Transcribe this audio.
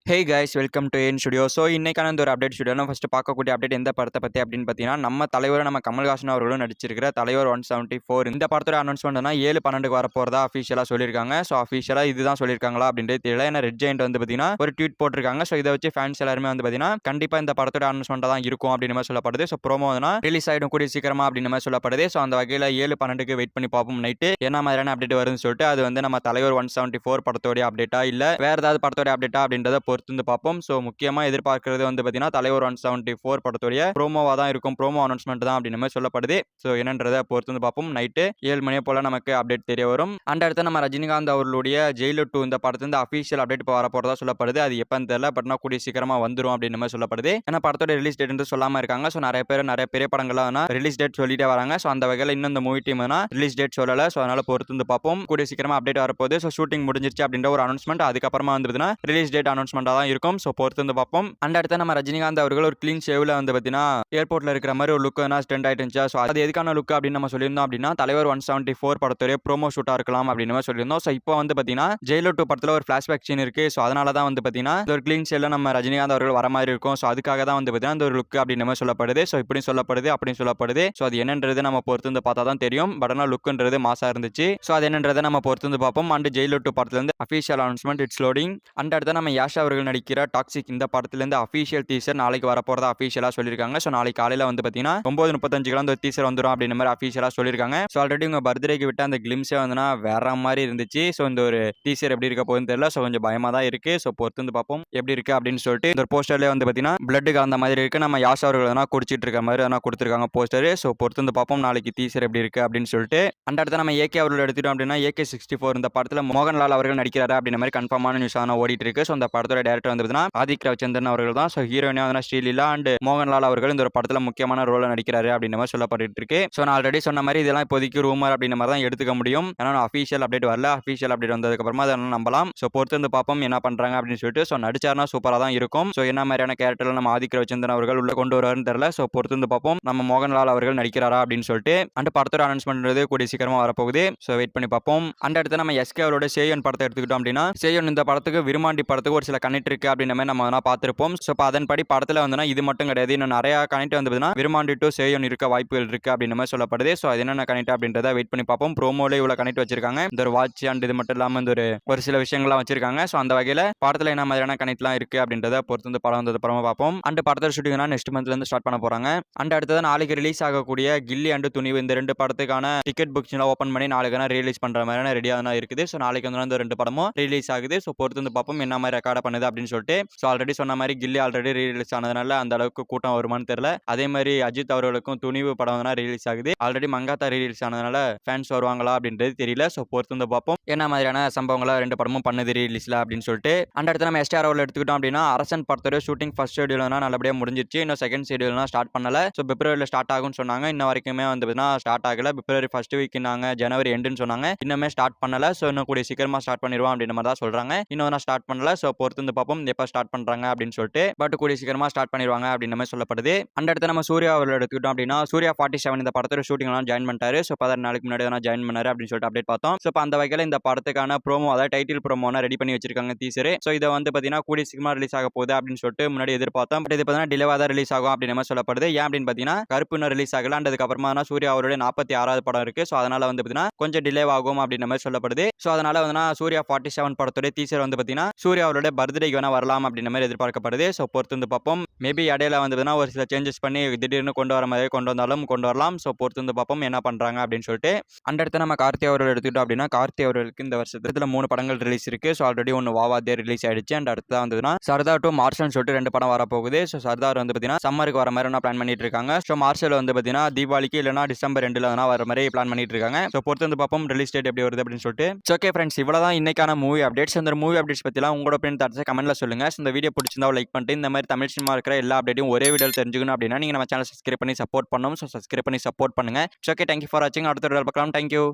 Hey guys welcome to N studio. So இன்னைக்கான இந்த ஒரு அப்டேட் ஸ்டுடியோவில் ஃபஸ்ட்டு பார்க்கக்கூடிய அப்டேட் எந்த படத்தை பற்றி அப்படின்னு பார்த்தீங்கன்னா, நம்ம தலைவர் நம்ம கமல்ஹாசன் அவர்களும் நடிச்சிருக்கிற தலைவர் 174 இந்த படத்தோட அனௌன்ஸ்மெண்ட்னா 7/12 வரப்போறதா அஃபிஷியலாக சொல்லியிருக்காங்க. ஸோ அஃபிஷியலாக இதுதான் சொல்லியிருக்காங்களா அப்படின்றது தெரியல. ஏன்னா ரெட் ஜெயண்ட் வந்து பார்த்தீங்கன்னா ஒரு ட்வீட் போட்டிருக்காங்க. ஸோ இதை வச்சு ஃபேன்ஸ் எல்லாருமே வந்து பார்த்தீங்கன்னா கண்டிப்பாக இந்த படத்தோட அனௌன்ஸ்மெண்ட்டாக தான் இருக்கும் அப்படின்னு மாதிரி சொல்லப்படுது. ஸோ ப்ரோமோ வந்து ரிலீஸ் ஆகிடும் கூடிய சீக்கிரமா அப்படின்னு மாதிரி சொல்லப்படுது. ஸோ அந்த வகையில் 7/12க்கு வெயிட் பண்ணி பார்ப்போம் நைட்டு என்ன மாதிரியான அப்டேட் வருதுன்னு சொல்லிட்டு. அது வந்து நம்ம தலைவர் 174 படத்தோடைய அப்டேட்டா இல்லை வேற ஏதாவது படத்தோட அப்டேட்டா அப்படின்றத பொறுத்து வந்து பார்ப்போம். ஸோ முக்கியமாக எதிர்பார்க்கிறது வந்து பார்த்தீங்கன்னா தலைவர் 174 படத்துடைய ப்ரோமோவாக தான் இருக்கும். ப்ரோமோ அனௌன்ஸ்மெண்ட் தான் அப்படின்னு மாதிரி சொல்லப்படுது. ஸோ என்னன்றதை பொறுத்து வந்து பார்ப்போம். நைட்டு 7 மணியை போல் நமக்கு அப்டேட் தெரிய வரும். அண்ட் அடுத்து நம்ம ரஜினிகாந்த் அவர்களுடைய ஜெயிலர் 2 இந்த படத்துல அஃபிஷியல் அப்டேட் இப்போ வரப்போறதா சொல்லப்படுது. அது எப்பன்னு தெரியல, பட்னா கூடிய சீக்கிரமாக வந்துடும் அப்படின்னு மாதிரி சொல்லப்படுது. ஏன்னா படத்தோட ரிலீஸ் டேட் சொல்லாமல் இருக்காங்க. ஸோ நிறைய பெரிய படங்கள்லாம் ரிலீஸ் டேட் சொல்லிட்டே வராங்க. ஸோ அந்த வகையில் இன்னும் இந்த மூவி டீம் ரிலீஸ் டேட் சொல்லலை. ஸோ அதனால பொறுத்து வந்து பார்ப்போம். கூடிய சீக்கிரமாக அப்டேட் வரப்போகுது. ஸோ ஷூட்டிங் முடிஞ்சிருச்சு அப்படின்ற ஒரு அனௌன்ஸ்மெண்ட் அதுக்கப்புறமா வந்து ரிலீஸ் டேட் அனௌன்ஸ்மெண்ட்டாக தான் இருக்கும். ஸோ பொறுத்து வந்து பார்ப்போம். அண்ட் அடுத்து நம்ம ரஜினிகாந்த் அவர்கள் ஒரு கிளீன் ஷேவ்ல வந்து பார்த்தீங்கன்னா ஏர்போர்ட்ல இருக்கிற மாதிரி ஒரு லுக் ஸ்டெண்ட் ஆயிட்டு. ஸோ அது எதுக்கான லுக் அப்படின்னு நம்ம சொல்லியிருந்தோம் அப்படின்னா தலைவர் 174 படத்துடைய ப்ரோமோ ஷூட்டா இருக்கலாம் அப்படின்னு சொல்லியிருந்தோம். ஸோ இப்போ வந்து பார்த்தீங்கன்னா ஜெயிலர் 2 படத்தில் ஒரு ஃபிளாஷ்பேக் சீன் இருக்கு. ஸோ அதனால தான் வந்து பார்த்தீங்கன்னா ஒரு கிளீன் ஷேவ்ல நம்ம ரஜினிகாந்த் அவர்கள் வர மாதிரி இருக்கும். ஸோ அதுக்காக தான் வந்து பார்த்தீங்கன்னா ஒரு லுக் அப்படின்னு சொல்லப்படுது. ஸோ இப்படி சொல்லப்படுது அப்படின்னு சொல்லப்படுது. ஸோ அது என்னன்றது நம்ம பொறுத்து வந்து பார்த்தா தான் தெரியும். பட் ஆனால் லுக்ன்றது மாசா இருந்துச்சு. ஸோ அது என்னன்றதை நம்ம பொறுத்து வந்து பார்ப்போம். அண்ட் ஜெயிலர் 2 படத்துலேருந்து official announcement it's loading. And அடுத்து நம்ம யாஷா அவர்கள் நடிக்கிற டாக்ஸிக் இந்த படத்துலேருந்து அஃபிஷியல் டீசர் நாளைக்கு வரப்போறதா அஃபிஷியலாக சொல்லியிருக்காங்க. ஸோ நாளைக்கு காலையில் வந்து பார்த்தீங்கன்னா 9:35 அந்த டீசர் வந்துடும் அப்படின்ற மாதிரி அஃபிஷியலாக சொல்லியிருக்காங்க. ஸோ ஆல்ரெடி உங்கள் பர்த்டேக்கு விட்டு அந்த கிளிம்ஸே வந்துன்னா வேற மாதிரி இருந்துச்சு. ஸோ இந்த ஒரு டீசர் எப்படி இருக்க போகுதுன்னு தெரியல. ஸோ கொஞ்சம் பயமாக தான் இருக்கு. ஸோ பொறுத்து வந்து பார்ப்போம் எப்படி இருக்கு அப்படின்னு சொல்லிட்டு. இந்த போஸ்டர்லேயே வந்து பார்த்தீங்கன்னா பிளட் கலந்த மாதிரி இருக்கு. நம்ம யாஷா அவர்கள் குடிச்சிட்டு இருக்க மாதிரி கொடுத்துருக்காங்க போஸ்டர். ஸோ பொறுத்து வந்து பார்ப்போம் நாளைக்கு டீசர் எப்படி இருக்கு அப்படின்னு சொல்லிட்டு. அண்ட் அடுத்து நம்ம ஏகே அவர்கள் எடுத்துட்டோம் அப்படின்னா AK-64 இந்த படத்தில் மோகன்லால் அவர்கள் நடிக்கிறாரு அப்படின்ற மாதிரி கன்ஃபார்மான நியூஸ் ஓடிட்டு இருக்கு. ஸோ அந்த படத்தோட டேரக்டர் வந்து பார்த்தீங்கன்னா ஆதிக் ரவிச்சந்திரன் அவர்கள் தான். ஸோ ஹீரோயினா ஸ்ரீலீலா அண்ட் மோகன்லால் அவர்கள் இந்த ஒரு படத்துல முக்கியமான ரோல நடிக்கிறாரு அப்படின்ற மாதிரி சொல்லப்பட்டு இருக்கு. ஸோ நான் ஆல்ரெடி சொன்ன மாதிரி இதெல்லாம் இப்போதைக்கு ரூமர் அப்படின்ற மாதிரி தான் எடுத்துக்க முடியும். ஏன்னா அஃபிஷியல் அப்டேட் வரல. அஃபிஷியல் அப்டேட் வந்ததுக்கு அப்புறமா அதை நம்பலாம். ஸோ பொறுத்து வந்து பார்ப்போம் என்ன பண்றாங்க அப்படின்னு சொல்லிட்டு. ஸோ நடிச்சார்னா சூப்பராக தான் இருக்கும். ஸோ என்ன மாதிரியான கேரக்டர் நம்ம ஆதிக் ரவிச்சந்திரன் அவர்கள் உள்ள கொண்டு வருவாருன்னு தெரியல. ஸோ பொறுத்து வந்து பார்ப்போம் நம்ம மோகன்லால் அவர்கள் நடிக்கிறாரா அப்படின்னு சொல்லிட்டு. அண்ட் படத்தோட அனௌன்ஸ்மெண்ட் கூடிய சீக்கிரமா வரப்போகுது. ஸோ வெயிட் பண்ணி பார்ப்போம். அண்ட் அடுத்து நம்ம எஸ்கே அவரோட சேயன் படத்தை எடுத்துக்கிட்டோம் அப்படின்னா சேயன் இந்த படத்துக்கு விருமாண்டி படத்துக்கு ஒரு சில கனெக்ட் இருக்கு அப்படின்ற மாதிரி நம்ம பார்த்திருப்போம். ஸோ அதன்படி படத்தில் வந்து இது மட்டும் கிடையாது, இன்னும் நிறைய கனெக்ட் வந்து பார்த்தீங்கன்னா விருமாண்டி டு சேயன் இருக்க வாய்ப்புகள் இருக்கு அப்படின்ற மாதிரி சொல்லப்படுது. ஸோ அது என்னென்ன கனெக்ட் அப்படின்றத வெயிட் பண்ணி பார்ப்போம். ப்ரோமோல இவ்வளோ கனெக்ட் வச்சிருக்காங்க. இந்த ஒரு வாட்ச் அண்ட் இது மட்டும் இல்லாமல் இந்த ஒரு சில விஷயங்கள்லாம் வச்சிருக்காங்க. ஸோ அந்த வகையில் படத்தில் என்ன மாதிரியான கனெக்ட்லாம் இருக்கு அப்படின்றத பொறுத்து வந்து படம் வந்தது அப்புறமா பார்ப்போம். அண்ட் படத்தோட ஷூட்டிங்னா நெக்ஸ்ட் மந்த்லேருந்து ஸ்டார்ட் பண்ண போறாங்க. அண்ட் அடுத்தது நாளைக்கு ரிலீஸ் ஆகக்கூடிய கில்லி அண்ட் துணிவு இந்த ரெண்டு படத்துக்கான டிக்கெட் புக்ஸ்லாம் ஓப்பன் பண்ணி நாளைக்கு ரிலீஸ் பண்ற மாதிரியான ரெடியாக தான் இருக்குது. ஸோ நாளைக்கு வந்து இந்த ரெண்டு படமும் ரிலீஸ் ஆகுது. ஸோ பொறுத்து வந்து பார்ப்போம் என்ன மாதிரி ரெக்கார்ட் பண்ணுது அப்படின்னு சொல்லிட்டு. ஸோ ஆல்ரெடி சொன்ன மாதிரி கில்லி ஆல்ரெடி ரிலீஸ் ஆனதுனால அந்த அளவுக்கு கூட்டம் வருமானு தெரியல. அதே மாதிரி அஜித் அவர்களுக்கும் துணிவு படம் ரிலீஸ் ஆகுது. ஆல்ரெடி மங்காத்தா ரிலீஸ் ஆனதுனால ஃபேன்ஸ் வருவாங்களா அப்படின்றது தெரியல. ஸோ பொறுத்து வந்து பார்ப்போம் என்ன மாதிரியான சம்பவங்களா ரெண்டு படமும் பண்ணுது ரிலீஸ்ல அப்படின்னு சொல்லிட்டு. அண்ட் அடுத்து நம்ம எஸ்ஆர் அவர்கள் எடுத்துக்கிட்டோம் அப்படின்னா அரசன் படத்தோட ஷூட்டிங் ஃபர்ஸ்ட் ஷெட்யூல்னா நல்லபடியாக முடிஞ்சிருச்சு. இன்னும் செகண்ட் ஷெட்யூல்னா ஸ்டார்ட் பண்ணல. ஸோ பிப்ரவரியில் ஸ்டார்ட் ஆகும்னு சொன்னாங்க. இன்ன வரைக்குமே வந்து ஸ்டார்ட் ஆகல. பிப்ரவரி ஃபர்ஸ்ட் வீக் நாங்க ஜனவரி எண்டுன்னு சொன்னாங்க. இன்னுமே ஸ்டார்ட் பண்ணல. ஸோ இன்னும் கூடிய சீக்கிரமா ஸ்டார்ட் பண்ணிடுவோம் அப்படின்ற மாதிரி தான் சொல்றாங்க. இன்னும் ஸ்டார்ட் பண்ணல. ஸோ பொறுத்து வந்து பார்ப்போம் எப்போ ஸ்டார்ட் பண்றாங்க அப்படின்னு சொல்லிட்டு. பட் கூடிய சீக்கிரமா ஸ்டார்ட் பண்ணிடுவாங்க அப்படின்ற மாதிரி சொல்லப்படுது. அண்ட் அடுத்து நம்ம சூர்யா அவர்கள் எடுத்துக்கிட்டோம் அப்படின்னா சூர்யா 47 இந்த படத்தோட ஷூட்டிங் ஜாயின் பண்ணிட்டாரு. ஸோ 14 நாளுக்கு முன்னாடி ஜாயின் பண்ணாரு அப்படின்னு சொல்லிட்டு அப்டேட் பார்த்தோம். ஸோ அந்த வகையில் இந்த படத்துக்கான ப்ரோமோ அதாவது டைட்டில் ப்ரோமோ ரெடி பண்ணி வச்சிருக்காங்க டீசர். ஸோ இதை வந்து பார்த்தீங்கன்னா கூடிய சீக்கிரமா ரிலீஸ் ஆக போகுது அப்படின்னு சொல்லிட்டு முன்னாடி எதிர்பார்த்தோம். பட் இது பார்த்தீங்கன்னா டிலேவா தான் ரிலீஸ் ஆகும் அப்படின்னு மாதிரி சொல்லப்படுது. ஏன் அப்படின்னு பார்த்தீங்கன்னா கருப்பு இன்னும் ரிலீஸ் ஆகல. அண்ட் அதுக்கப்புறமா சூர்யா அவருடைய 46வது படம் இருக்கு. ஸோ அதனால வந்து பார்த்தீங்கன்னா கொஞ்சம் டிலே ஆகும் அப்படின்ற மாதிரி சொல்லப்படுது. ஸோ அதனால வந்து சூர்யா 47 படத்தோட டீசர் வந்து பார்த்தீங்கன்னா சூர்யா அவருடைய பர்த்டேக்கு வேணா வரலாம் அப்படின்ற மாதிரி எதிர்பார்க்கப்படுது. ஸோ பொறுத்து வந்து பார்ப்போம். மேபி இடையில வந்து ஒரு சில சேஞ்சஸ் பண்ணி திடீர்னு கொண்டு வர மாதிரி கொண்டு வந்தாலும் கொண்டு வரலாம். ஸோ பொறுத்து வந்து பார்ப்போம் என்ன பண்றாங்க அப்படின்னு சொல்லிட்டு. அண்ட் அடுத்து நம்ம கார்த்தி அவர்கள் எடுத்துக்கிட்டோம் அப்படின்னா கார்த்தி அவர்களுக்கு இந்த வருஷத்துல 3 படங்கள் ரிலீஸ் இருக்கு. ஸோ ஆல்ரெடி ஒன்று வாவாதே ரிலீஸ் ஆயிடுச்சு. அண்ட் அடுத்து வந்து சர்தார் டு மார்ஷல் சொல்லிட்டு 2 படம் வரப்போகுது. ஸோ சர்தார் வந்து பார்த்தீங்கன்னா சம்மருக்கு வர மாதிரி பிளான் பண்ணிட்டு இருக்காங்க. ஸோ மார்ஷல் வந்து பார்த்தீங்கன்னா தீபாவளிக்கு இல்லைனா டிசம்பர் 2ல வர மாதிரி பிளான் பண்ணிட்டு இருக்காங்க. ஸோ பொறுத்து வந்து பார்ப்போம் ரிலீஸ் டேட் எப்படி வருது அப்படின்னு சொல்லிட்டு. ஓகே ஃப்ரெண்ட்ஸ், இவ்வளவுதான் இன்னைக்கான மூவி அப்டேட்ஸ். அந்த மூவி அப்டேட்ஸ் பத்திலாம் உங்களோட ஒப்பீனியன் தாட்ஸ் கமெண்ட்ல சொல்லுங்க. இந்த வீடியோ பிடிச்சிருந்தா லைக் பண்ணிட்டு இந்த மாதிரி தமிழ் சினிமா இருக்கிற எல்லா அப்டேட்டையும் ஒரே வீடியோவில் தெரிஞ்சுக்கணும் அப்படின்னா நீங்க நம்ம சேனல் சப்ஸ்கிரைப் பண்ணி சப்போர்ட் பண்ணணும். ஸோ சப்ஸ்கிரைப் பண்ணி சப்போர்ட் பண்ணுங்க. ஓகே, தேங்க்யூ ஃபார் வாட்சிங். அடுத்த வீடியோவில் பார்க்கலாம். தேங்க்யூ.